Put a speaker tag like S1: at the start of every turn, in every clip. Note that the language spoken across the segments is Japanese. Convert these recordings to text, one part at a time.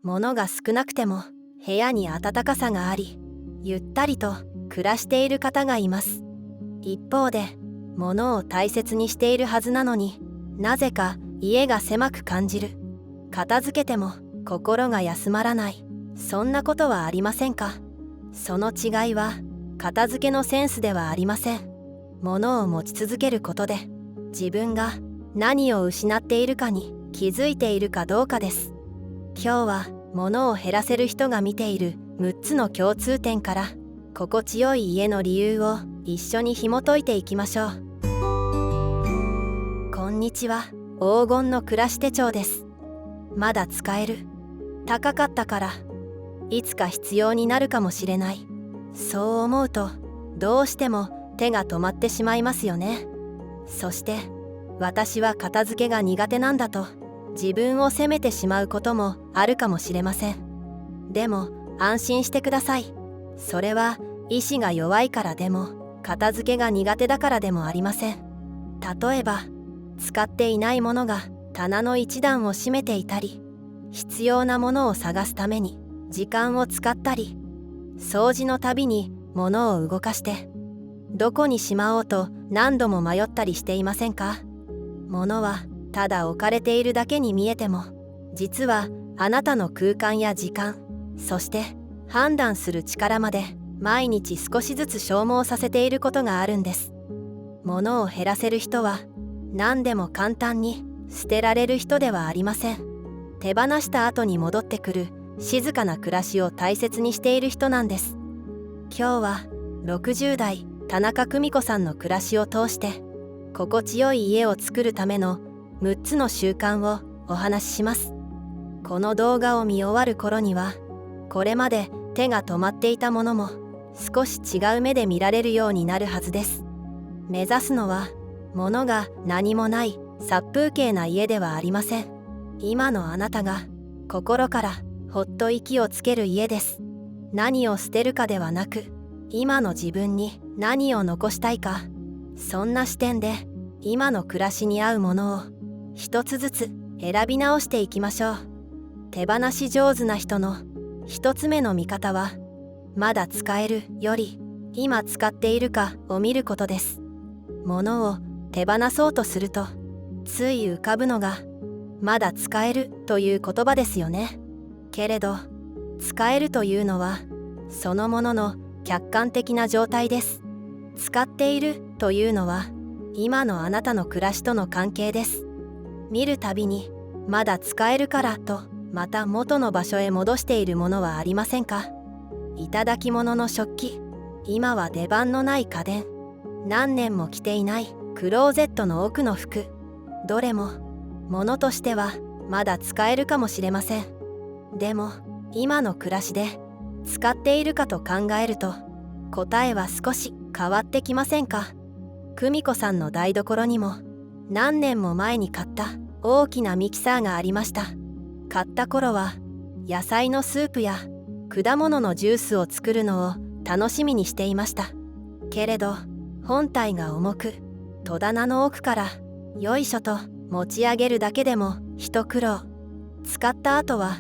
S1: 物が少なくても部屋に暖かさがあり、ゆったりと暮らしている方がいます。一方で、物を大切にしているはずなのに、なぜか家が狭く感じる。片付けても心が休まらない。そんなことはありませんか？その違いは片付けのセンスではありません。物を持ち続けることで、自分が何を失っているかに気づいているかどうかです。今日は物を減らせる人が見ている6つの共通点から、心地よい家の理由を一緒に紐解いていきましょう。こんにちは、黄金の暮らし手帳です。まだ使える。高かったから。いつか必要になるかもしれない。そう思うと、どうしても手が止まってしまいますよね。そして、私は片付けが苦手なんだと、自分を責めてしまうこともあるかもしれません。でも、安心してください。それは、意志が弱いからでも、片付けが苦手だからでもありません。例えば、使っていないものが棚の一段を占めていたり、必要なものを探すために時間を使ったり、掃除のたびに物を動かして、どこにしまおうと何度も迷ったりしていませんか？物はただ置かれているだけに見えても、実はあなたの空間や時間、そして判断する力まで毎日少しずつ消耗させていることがあるんです。物を減らせる人は何でも簡単に捨てられる人ではありません。手放した後に戻ってくる静かな暮らしを大切にしている人なんです。今日は60代田中久美子さんの暮らしを通して、心地よい家を作るための6つの習慣をお話しします。この動画を見終わる頃には、これまで手が止まっていたものも少し違う目で見られるようになるはずです。目指すのは、物が何もない殺風景な家ではありません。今のあなたが心からほっと息をつける家です。何を捨てるかではなく、今の自分に何を残したいか、そんな視点で今の暮らしに合うものを一つずつ選び直していきましょう。手放し上手な人の一つ目の見方は、まだ使えるより今使っているかを見ることです。物を手放そうとすると、つい浮かぶのがまだ使えるという言葉ですよね。けれど、使えるというのはそのものの客観的な状態です。使っているというのは今のあなたの暮らしとの関係です。見るたびにまだ使えるからとまた元の場所へ戻しているものはありませんか？いただき物の食器、今は出番のない家電、何年も着ていないクローゼットの奥の服、どれも物としてはまだ使えるかもしれません。でも今の暮らしで使っているかと考えると、答えは少し変わってきませんか？久美子さんの台所にも何年も前に買った大きなミキサーがありました。買った頃は野菜のスープや果物のジュースを作るのを楽しみにしていました。けれど本体が重く、戸棚の奥からよいしょと持ち上げるだけでも一苦労。使った後は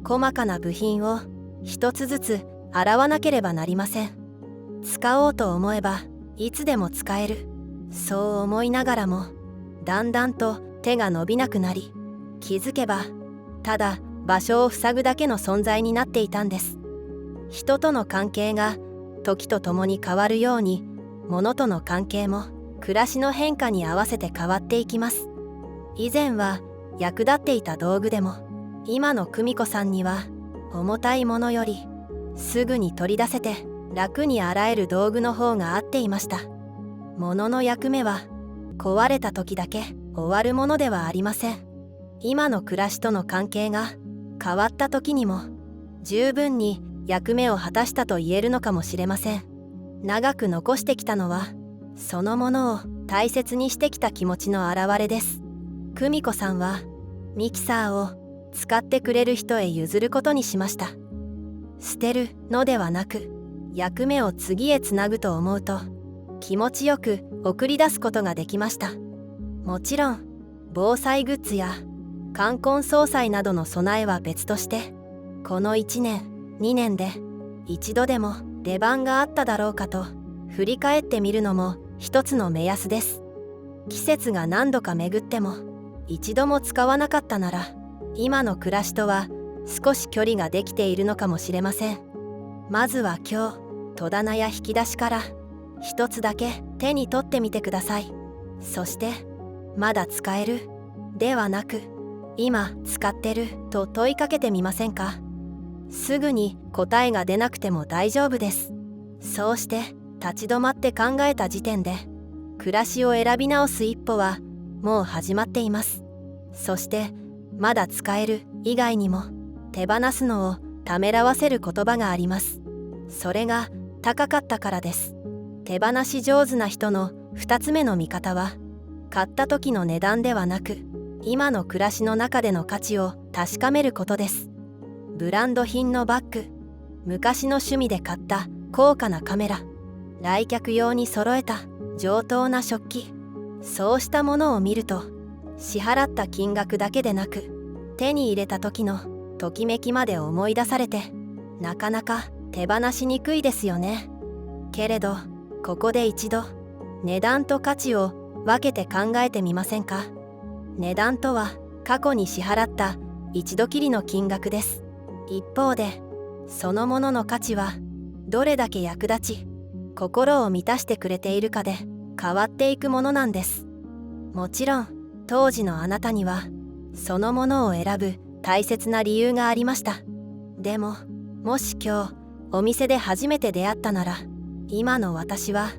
S1: 細かな部品を一つずつ洗わなければなりません。使おうと思えばいつでも使える、そう思いながらも、だんだんと手が伸びなくなり、気づけばただ場所を塞ぐだけの存在になっていたんです。人との関係が時とともに変わるように、物との関係も暮らしの変化に合わせて変わっていきます。以前は役立っていた道具でも、今の久美子さんには重たいものよりすぐに取り出せて楽に洗える道具の方が合っていました。物の役目は壊れた時だけ終わるものではありません。今の暮らしとの関係が変わった時にも十分に役目を果たしたと言えるのかもしれません。長く残してきたのは、そのものを大切にしてきた気持ちの表れです。久美子さんはミキサーを使ってくれる人へ譲ることにしました。捨てるのではなく、役目を次へつなぐと思うと、気持ちよく送り出すことができました。もちろん防災グッズや冠婚葬祭などの備えは別として、この1年2年で一度でも出番があっただろうかと振り返ってみるのも一つの目安です。季節が何度か巡っても一度も使わなかったなら、今の暮らしとは少し距離ができているのかもしれません。まずは今日、戸棚や引き出しから一つだけ手に取ってみてください。そしてまだ使えるではなく、今使ってると問いかけてみませんか。すぐに答えが出なくても大丈夫です。そうして立ち止まって考えた時点で、暮らしを選び直す一歩はもう始まっています。そしてまだ使える以外にも手放すのをためらわせる言葉があります。それが高かったからです。手放し上手な人の2つ目の見方は、買った時の値段ではなく、今の暮らしの中での価値を確かめることです。ブランド品のバッグ、昔の趣味で買った高価なカメラ、来客用に揃えた上等な食器、そうしたものを見ると、支払った金額だけでなく、手に入れた時のときめきまで思い出されて、なかなか手放しにくいですよね。けれどここで一度値段と価値を分けて考えてみませんか。値段とは過去に支払った一度きりの金額です。一方でそのものの価値はどれだけ役立ち、心を満たしてくれているかで変わっていくものなんです。もちろん当時のあなたにはそのものを選ぶ大切な理由がありました。でももし今日お店で初めて出会ったなら、今の私は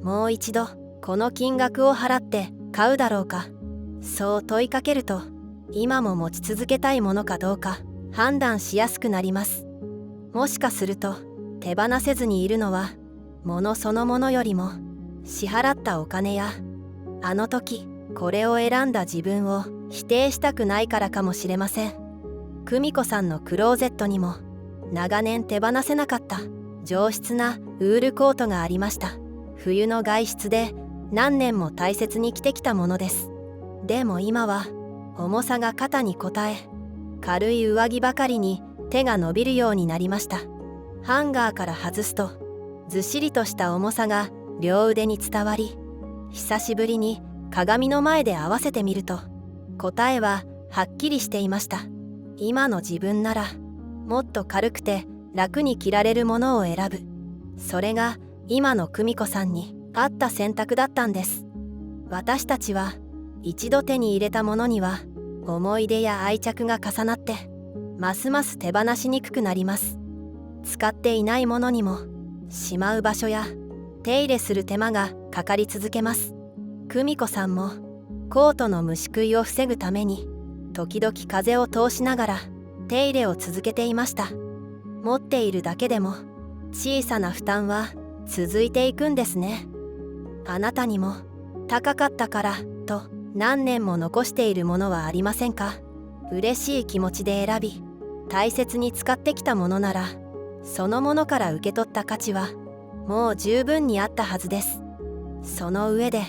S1: もう一度この金額を払って買うだろうか。そう問いかけると、今も持ち続けたいものかどうか判断しやすくなります。もしかすると手放せずにいるのは、物そのものよりも支払ったお金やあの時これを選んだ自分を否定したくないからかもしれません。久美子さんのクローゼットにも長年手放せなかった上質なウールコートがありました。冬の外出で何年も大切に着てきたものです。でも今は重さが肩にこたえ、軽い上着ばかりに手が伸びるようになりました。ハンガーから外すとずっしりとした重さが両腕に伝わり、久しぶりに鏡の前で合わせてみると答えははっきりしていました。今の自分ならもっと軽くて楽に着られるものを選ぶ。それが今の久美子さんに合った選択だったんです。私たちは一度手に入れたものには思い出や愛着が重なって、ますます手放しにくくなります。使っていないものにもしまう場所や手入れする手間がかかり続けます。久美子さんもコートの虫食いを防ぐために時々風を通しながら手入れを続けていました。持っているだけでも小さな負担は続いていくんですね。あなたにも高かったからと何年も残しているものはありませんか。嬉しい気持ちで選び大切に使ってきたものなら、そのものから受け取った価値はもう十分にあったはずです。その上で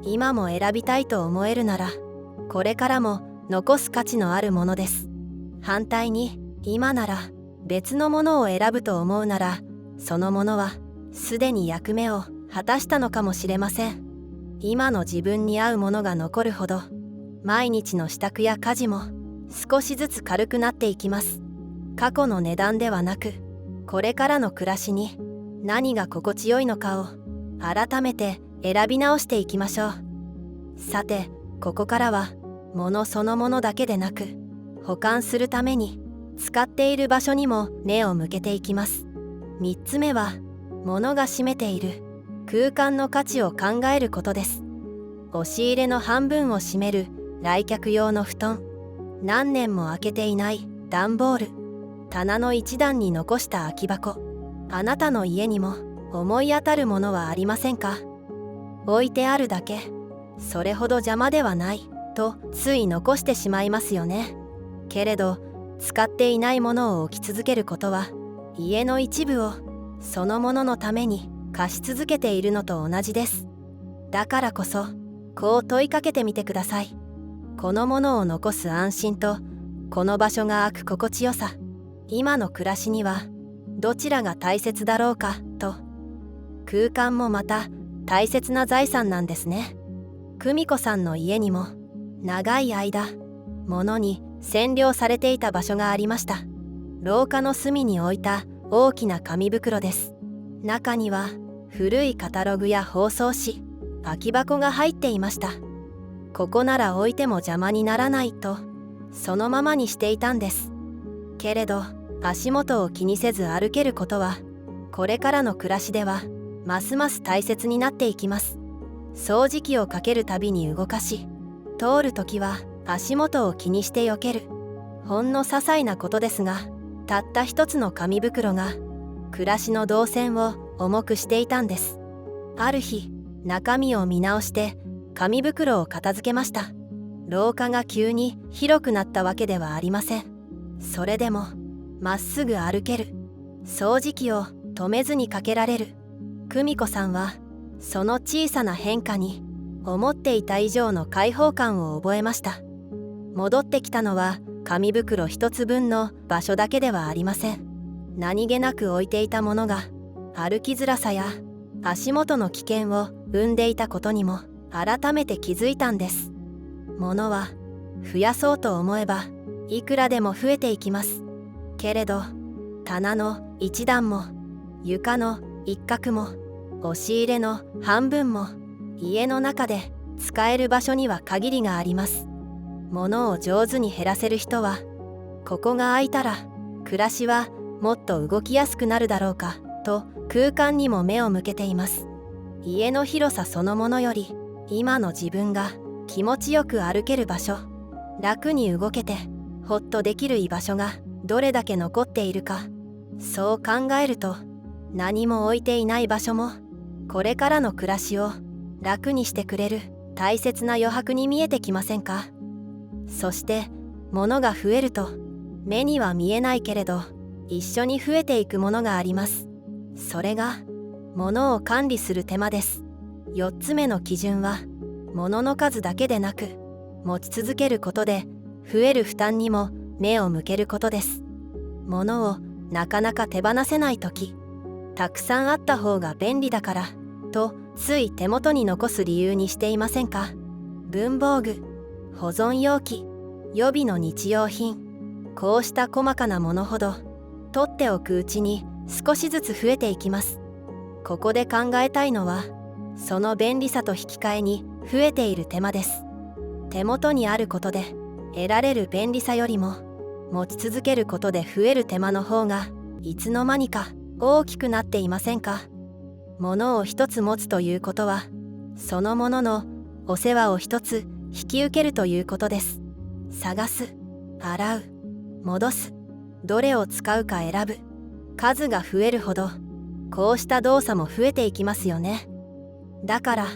S1: 今も選びたいと思えるなら、これからも残す価値のあるものです。反対に今なら別のものを選ぶと思うなら、そのものはすでに役目を果たしたのかもしれません。今の自分に合うものが残るほど、毎日の支度や家事も少しずつ軽くなっていきます。過去の値段ではなく、これからの暮らしに何が心地よいのかを改めて選び直していきましょう。さて、ここからは物そのものだけでなく、保管するために使っている場所にも目を向けていきます。3つ目は、物が占めている空間の価値を考えることです。押し入れの半分を占める来客用の布団、何年も開けていない段ボール、棚の一段に残した空き箱、あなたの家にも思い当たるものはありませんか。置いてあるだけ、それほど邪魔ではないとつい残してしまいますよね。けれど使っていないものを置き続けることは、家の一部をそのもののために貸し続けているのと同じです。だからこそこう問いかけてみてください。このものを残す安心と、この場所が空く心地よさ、今の暮らしにはどちらが大切だろうかと。空間もまた大切な財産なんですね。久美子さんの家にも長い間物に占領されていた場所がありました。廊下の隅に置いた大きな紙袋です。中には古いカタログや包装紙、空き箱が入っていました。ここなら置いても邪魔にならないとそのままにしていたんです。けれど足元を気にせず歩けることはこれからの暮らしではますます大切になっていきます。掃除機をかけるたびに動かし、通るときは足元を気にして避ける。ほんの些細なことですが、たった一つの紙袋が暮らしの動線を重くしていたんです。ある日、中身を見直して紙袋を片付けました。廊下が急に広くなったわけではありません。それでもまっすぐ歩ける。掃除機を止めずにかけられる。久美子さんはその小さな変化に思っていた以上の解放感を覚えました。戻ってきたのは紙袋一つ分の場所だけではありません。何気なく置いていたものが歩きづらさや足元の危険を生んでいたことにも改めて気づいたんです。物は増やそうと思えばいくらでも増えていきます。けれど棚の一段も床の一角も押し入れの半分も家の中で使える場所には限りがあります。物を上手に減らせる人はここが空いたら暮らしはもっと動きやすくなるだろうかと空間にも目を向けています。家の広さそのものより今の自分が気持ちよく歩ける場所、楽に動けてほっとできる居場所がどれだけ残っているか、そう考えると何も置いていない場所もこれからの暮らしを楽にしてくれる大切な余白に見えてきませんか。そして物が増えると目には見えないけれど一緒に増えていくものがあります。それが物を管理する手間です。4つ目の基準は物の数だけでなく持ち続けることで増える負担にも目を向けることです。物をなかなか手放せないとき、たくさんあった方が便利だからとつい手元に残す理由にしていませんか。文房具、保存容器、予備の日用品、こうした細かなものほど取っておくうちに少しずつ増えていきます。ここで考えたいのはその便利さと引き換えに増えている手間です。手元にあることで得られる便利さよりも持ち続けることで増える手間の方がいつの間にか大きくなっていませんか。物を一つ持つということはそのもののお世話を一つ引き受けるということです。探す、洗う、戻す、どれを使うか選ぶ。数が増えるほどこうした動作も増えていきますよね。だから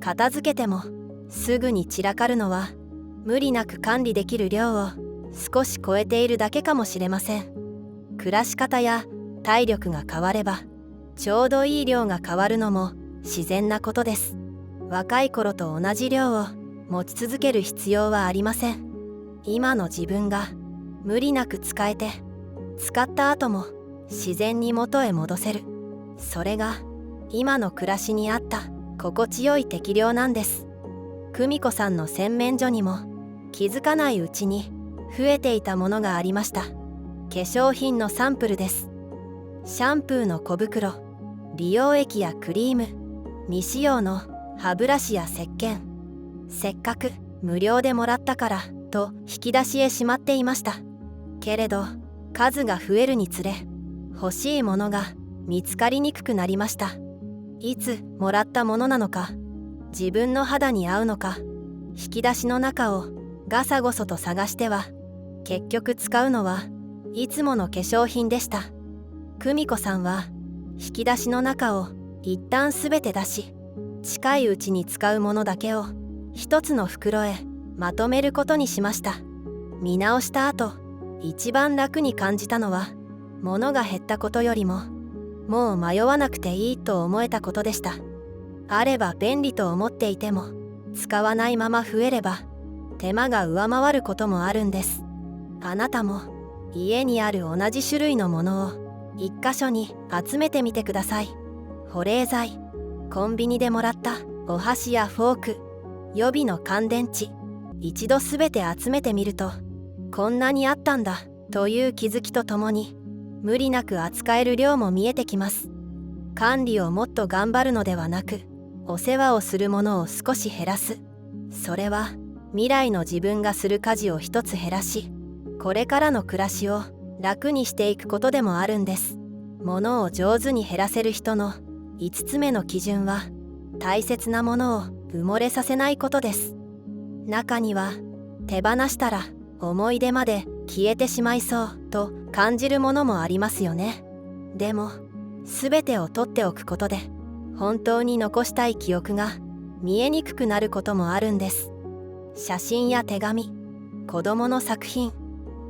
S1: 片付けてもすぐに散らかるのは無理なく管理できる量を少し超えているだけかもしれません。暮らし方や体力が変わればちょうどいい量が変わるのも自然なことです。若い頃と同じ量を持ち続ける必要はありません。今の自分が無理なく使えて使った後も自然に元へ戻せる。それが今の暮らしに合った心地よい適量なんです。久美子さんの洗面所にも気づかないうちに増えていたものがありました。化粧品のサンプルです。シャンプーの小袋、美容液やクリーム、未使用の歯ブラシや石鹸、せっかく無料でもらったからと引き出しへしまっていました。けれど数が増えるにつれ欲しいものが見つかりにくくなりました。いつもらったものなのか、自分の肌に合うのか、引き出しの中をガサゴソと探しては結局使うのはいつもの化粧品でした。久美子さんは引き出しの中を一旦すべて出し、近いうちに使うものだけを一つの袋へまとめることにしました。見直した後、一番楽に感じたのは物が減ったことよりももう迷わなくていいと思えたことでした。あれば便利と思っていても使わないまま増えれば手間が上回ることもあるんです。あなたも家にある同じ種類のものを一箇所に集めてみてください。保冷剤、コンビニでもらったお箸やフォーク、予備の乾電池、一度すべて集めてみると、こんなにあったんだという気づきとともに、無理なく扱える量も見えてきます。管理をもっと頑張るのではなく、お世話をするものを少し減らす。それは未来の自分がする家事を一つ減らし、これからの暮らしを楽にしていくことでもあるんです。物を上手に減らせる人の5つ目の基準は、大切なものを埋もれさせないことです。中には、手放したら思い出まで消えてしまいそうと感じるものもありますよね。でも、全てを取っておくことで、本当に残したい記憶が見えにくくなることもあるんです。写真や手紙、子供の作品、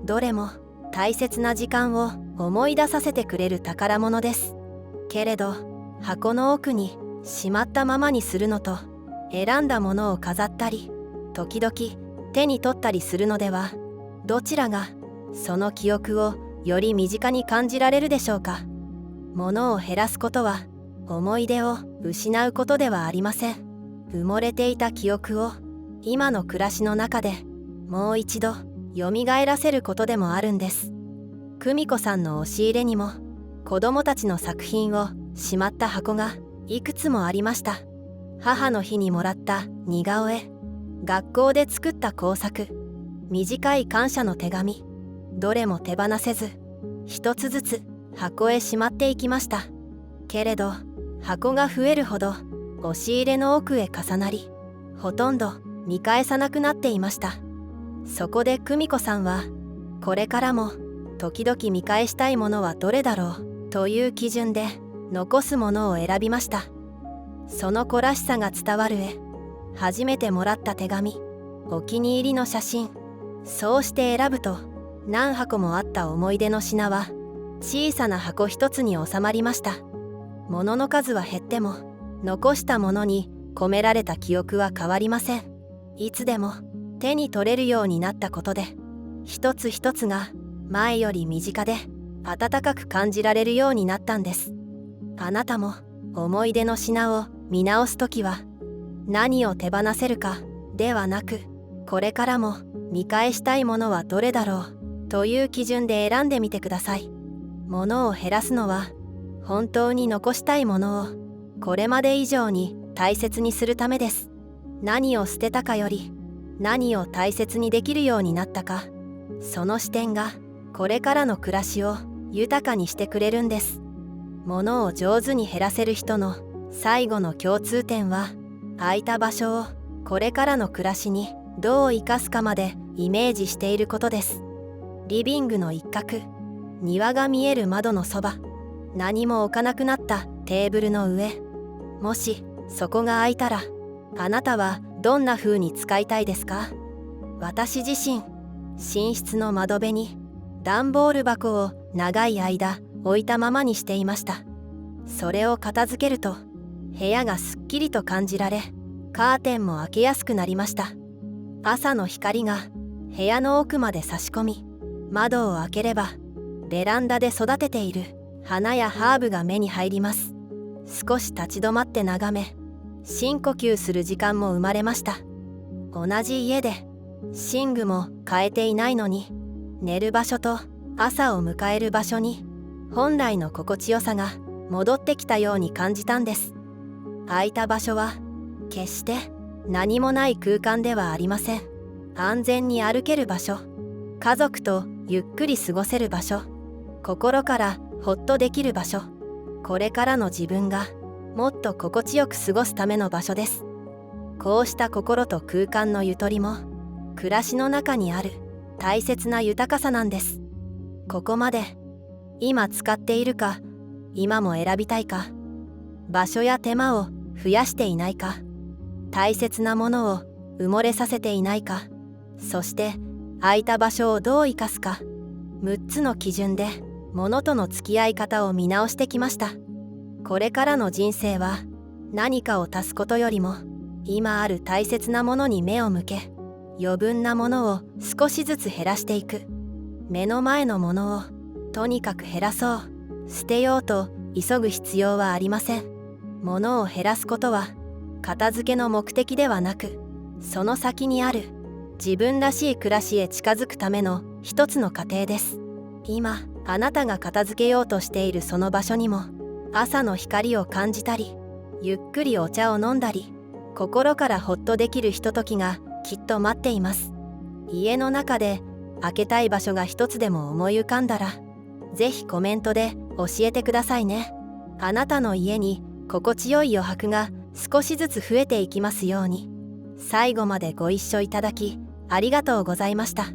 S1: どれも大切な時間を思い出させてくれる宝物です。けれど、箱の奥にしまったままにするのと、選んだものを飾ったり、時々手に取ったりするのでは、どちらがその記憶をより身近に感じられるでしょうか。物を減らすことは思い出を失うことではありません。埋もれていた記憶を今の暮らしの中でもう一度蘇らせることでもあるんです。久美子さんの押し入れにも子供たちの作品をしまった箱がいくつもありました。母の日にもらった似顔絵、学校で作った工作、短い感謝の手紙、どれも手放せず、一つずつ箱へしまっていきました。けれど、箱が増えるほど押し入れの奥へ重なり、ほとんど見返さなくなっていました。そこで久美子さんは、これからも時々見返したいものはどれだろうという基準で残すものを選びました。その子らしさが伝わる絵、初めてもらった手紙、お気に入りの写真、そうして選ぶと、何箱もあった思い出の品は小さな箱一つに収まりました。物の数は減っても、残したものに込められた記憶は変わりません。いつでも手に取れるようになったことで、一つ一つが前より身近で温かく感じられるようになったんです。あなたも思い出の品を見直すときは、何を手放せるかではなく、これからも見返したいものはどれだろうという基準で選んでみてください。物を減らすのは、本当に残したいものをこれまで以上に大切にするためです。何を捨てたかより、何を大切にできるようになったか、その視点がこれからの暮らしを豊かにしてくれるんです。物を上手に減らせる人の最後の共通点は、空いた場所をこれからの暮らしにどう生かすかまでイメージしていることです。リビングの一角、庭が見える窓のそば、何も置かなくなったテーブルの上、もしそこが空いたら、あなたはどんな風に使いたいですか？私自身、寝室の窓辺に段ボール箱を長い間置いたままにしていました。それを片付けると、部屋がすっきりと感じられ、カーテンも開けやすくなりました。朝の光が部屋の奥まで差し込み、窓を開ければベランダで育てている花やハーブが目に入ります。少し立ち止まって眺め、深呼吸する時間も生まれました。同じ家で寝具も変えていないのに、寝る場所と朝を迎える場所に本来の心地よさが戻ってきたように感じたんです。空いた場所は決して何もない空間ではありません。安全に歩ける場所、家族とゆっくり過ごせる場所、心からほっとできる場所、これからの自分がもっと心地よく過ごすための場所です。こうした心と空間のゆとりも、暮らしの中にある大切な豊かさなんです。ここまで、今使っているか、今も選びたいか、場所や手間を増やしていないか、大切なものを埋もれさせていないか、そして空いた場所をどう生かすか、6つの基準で物との付き合い方を見直してきました。これからの人生は、何かを足すことよりも今ある大切なものに目を向け、余分なものを少しずつ減らしていく。目の前のものをとにかく減らそう。捨てようと急ぐ必要はありません。物を減らすことは片付けの目的ではなく、その先にある自分らしい暮らしへ近づくための一つの過程です。今あなたが片付けようとしているその場所にも、朝の光を感じたり、ゆっくりお茶を飲んだり、心からほっとできるひとときがきっと待っています。家の中で開けたい場所が一つでも思い浮かんだら、ぜひコメントで教えてくださいね。あなたの家に心地よい余白が少しずつ増えていきますように。最後までご一緒いただきありがとうございました。